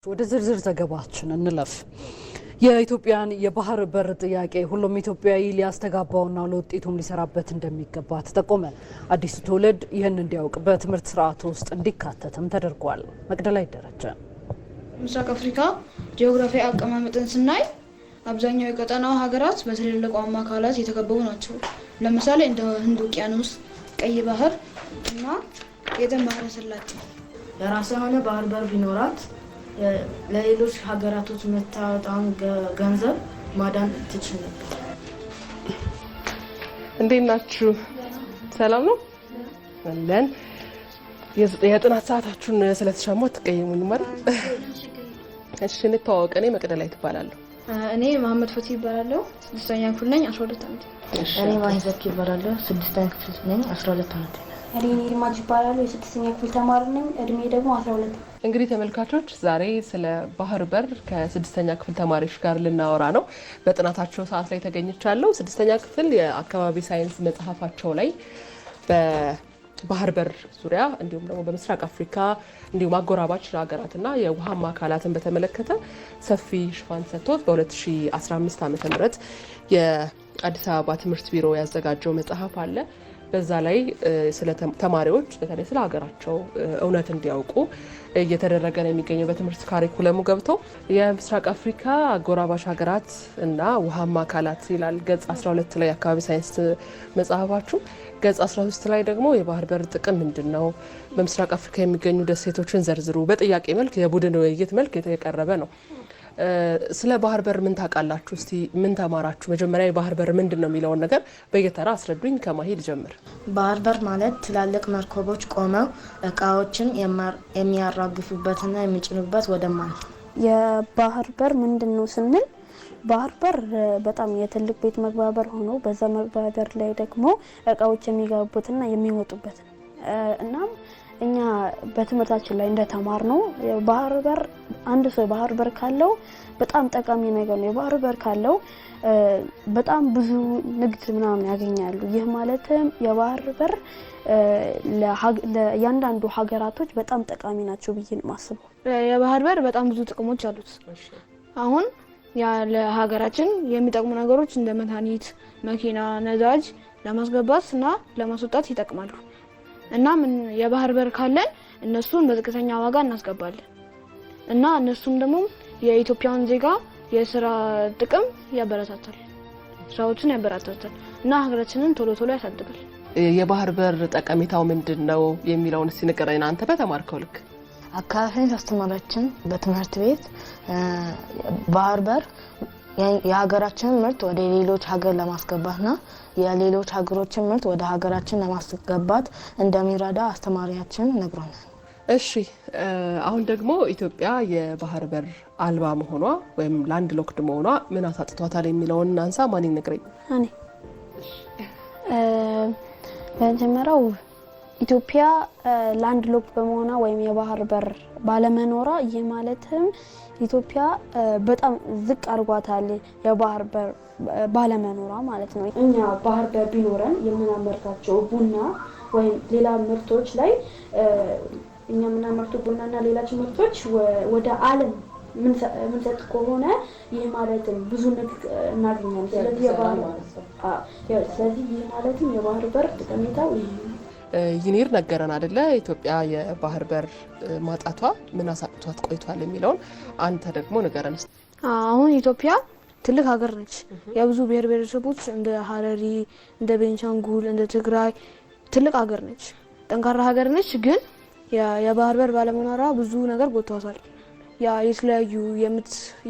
ወደ ዝርዝር ዘገባችን እንለፍ። የኢትዮጵያን የባህር በር ጥያቄ ሁሉም ኢትዮጵያዊ ሊያስተጋባውና ለውጤቱም ሊሰራበት እንደሚገባ ተጠቆመ። አዲሱ ትውልድ ይህን እንዲያውቅ በትምህርት ስርዓቱ ውስጥ እንዲካተትም ተደርጓል። መቅደላይ ደረጀ። ምስራቅ አፍሪካ ጂኦግራፊያዊ አቀማመጥን ስናይ አብዛኛው የቀጠናው ሀገራት በትልልቋማ አካላት የተከበቡ ናቸው። ለምሳሌ እንደ ህንድ ውቅያኖስ፣ ቀይ ባህር እና የኤደን ባህረ ሰላጤ። የራሷ የሆነ ባህር በር ቢኖራት ለሌሎች ሀገራቶች መታወጣን ገንዘብ ማዳን ትችል ነበር። እንዴት ናችሁ? ሰላም ነው አለን። የጥናት ሰዓታችሁን ስለተሻማው ተቀየሙኝ ማለት እሺ። እንተዋወቅ። እኔ መቅደላይ ትባላለሁ። እኔ መሐመድ ፈቲ ይባላለሁ። 6ኛ ክፍል ነኝ። 12 ዓመት። እኔ ማይዘክ ይባላለሁ። 6ኛ ክፍል ነኝ። 12 ዓመት። እኔ ይልማጅ ይባላለሁ። የ6ኛ ክፍል ተማሪ ነኝ። እድሜ ደግሞ 12። እንግዲህ ተመልካቾች ዛሬ ስለ ባህር በር ከ6ኛ ክፍል ተማሪዎች ጋር ልናወራ ነው። በጥናታቸው ሰዓት ላይ ተገኝቻለሁ። 6ኛ ክፍል የአካባቢ ሳይንስ መጽሐፋቸው ላይ በባህር በር ዙሪያ እንዲሁም ደግሞ በምስራቅ አፍሪካ እንዲሁም አጎራባች ሀገራትና የውሃማ አካላትን በተመለከተ ሰፊ ሽፋን ሰጥቶት በ2015 ዓ.ም የአዲስ አበባ ትምህርት ቢሮ ያዘጋጀው መጽሐፍ አለ። በዛ ላይ ስለ ተማሪዎች በተለይ ስለ ሀገራቸው እውነት እንዲያውቁ እየተደረገ ነው የሚገኘው። በትምህርት ካሪኩለሙ ገብቶ የምስራቅ አፍሪካ አጎራባሽ ሀገራት እና ውሃማ አካላት ይላል ገጽ 12 ላይ አካባቢ ሳይንስ መጽሐፋችሁ። ገጽ 13 ላይ ደግሞ የባህር በር ጥቅም ምንድነው፣ በምስራቅ አፍሪካ የሚገኙ ደሴቶችን ዘርዝሩ። በጥያቄ መልክ የቡድን ውይይት መልክ የተቀረበ ነው። ስለ ባህር በር ምን ታውቃላችሁ? እስቲ ምን ተማራችሁ? መጀመሪያ የባህር በር ምንድን ነው የሚለውን ነገር በየተራ አስረዱኝ። ከማሂ ልጀምር። ባህር በር ማለት ትላልቅ መርከቦች ቆመው እቃዎችን የሚያራግፉበትና የሚጭኑበት ወደብ ማለት ነው። የባህር በር ምንድን ነው ስንል ባህር በር በጣም የትልቅ ቤት መግቢያ በር ሆኖ በዛ መግቢያ በር ላይ ደግሞ እቃዎች የሚገቡበትና የሚወጡበት እናም እኛ በትምህርታችን ላይ እንደተማር ነው ባህር በር አንድ ሰው ባህር በር ካለው በጣም ጠቃሚ ነገር ነው። የባህር በር ካለው በጣም ብዙ ንግድ ምናምን ያገኛሉ። ይህ ማለትም የባህር በር ለእያንዳንዱ ሀገራቶች በጣም ጠቃሚ ናቸው ብዬ ነው የማስበው። የባህር በር በጣም ብዙ ጥቅሞች አሉት። አሁን ለሀገራችን የሚጠቅሙ ነገሮች እንደ መድኃኒት፣ መኪና፣ ነዳጅ ለማስገባት እና ለማስወጣት ይጠቅማሉ። እና የባህር በር ካለን እነሱን በዝቅተኛ ዋጋ እናስገባለን እና እነሱም ደግሞ የኢትዮጵያን ዜጋ የስራ ጥቅም ያበረታታል፣ ስራዎችን ያበረታታል እና ሀገራችንን ቶሎ ቶሎ ያሳድጋል። የባህር በር ጠቀሜታው ምንድነው የሚለውን እስቲ ንገረኝ አንተ በተማርከው ልክ። አካባቢን አስተማሪያችን በትምህርት ቤት ባህር በር የሀገራችንን ምርት ወደ ሌሎች ሀገር ለማስገባትና የሌሎች ሀገሮችን ምርት ወደ ሀገራችን ለማስገባት እንደሚረዳ አስተማሪያችን ነግሮናል። እሺ አሁን ደግሞ ኢትዮጵያ የባህር በር አልባ መሆኗ ወይም ላንድ ሎክድ መሆኗ ምን አሳጥቷታል የሚለውን እናንሳ። ማን ይነግረኝ? እኔ በመጀመሪያው ኢትዮጵያ ላንድ ሎክድ በመሆኗ ወይም የባህር በር ባለመኖሯ ይህ ማለትም ኢትዮጵያ በጣም ዝቅ አድርጓታል የባህር በር ባለመኖሯ ማለት ነው። እኛ ባህር በር ቢኖረን የምናመርታቸው ቡና ወይም ሌላ ምርቶች ላይ እኛ የምናመርተው ቡናና ሌሎች ምርቶች ወደ ዓለም ምንሰጥ ከሆነ ይህ ማለትም ብዙ ንግድ እናገኛለን። ስለዚህ ይህ ማለትም የባህር በር ጠቀሜታው ይህ ነው። ይኒር ነገረን አይደለ? ኢትዮጵያ የባህር በር ማጣቷ ምን አሳጥቷት ቆይቷል የሚለውን አንተ ደግሞ ንገረን። አሁን ኢትዮጵያ ትልቅ ሀገር ነች። የብዙ ብሔር ብሔረሰቦች እንደ ሀረሪ፣ እንደ ቤንሻንጉል፣ እንደ ትግራይ ትልቅ ሀገር ነች። ጠንካራ ሀገር ነች። ግን የባህር በር ባለመኖሯ ብዙ ነገር ጎድቷታል። የተለያዩ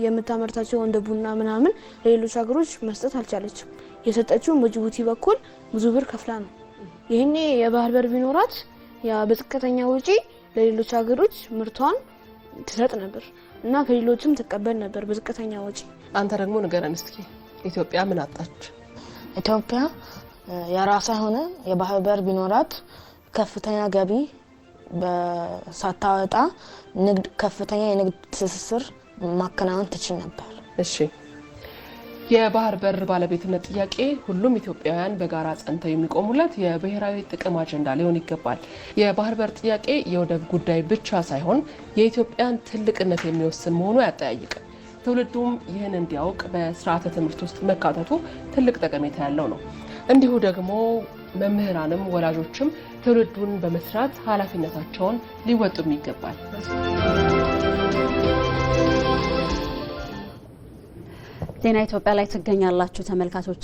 የምታመርታቸው እንደ ቡና ምናምን ለሌሎች ሀገሮች መስጠት አልቻለችም። የሰጠችውን በጅቡቲ በኩል ብዙ ብር ከፍላ ነው። ይህኔ የባህር በር ቢኖራት በዝቅተኛ ወጪ ለሌሎች ሀገሮች ምርቷን ትሰጥ ነበር እና ከሌሎችም ትቀበል ነበር በዝቅተኛ ወጪ። አንተ ደግሞ ንገረን እስኪ ኢትዮጵያ ምን አጣች? ኢትዮጵያ የራሷ የሆነ የባህር በር ቢኖራት ከፍተኛ ገቢ ሳታወጣ ከፍተኛ የንግድ ትስስር ማከናወን ትችል ነበር። እሺ የባህር በር ባለቤትነት ጥያቄ ሁሉም ኢትዮጵያውያን በጋራ ጸንተው የሚቆሙለት የብሔራዊ ጥቅም አጀንዳ ሊሆን ይገባል። የባህር በር ጥያቄ የወደብ ጉዳይ ብቻ ሳይሆን የኢትዮጵያን ትልቅነት የሚወስን መሆኑ ያጠያይቃል። ትውልዱም ይህን እንዲያውቅ በስርዓተ ትምህርት ውስጥ መካተቱ ትልቅ ጠቀሜታ ያለው ነው። እንዲሁ ደግሞ መምህራንም ወላጆችም ትውልዱን በመስራት ኃላፊነታቸውን ሊወጡም ይገባል። ዜና ኢትዮጵያ ላይ ትገኛላችሁ ተመልካቾች።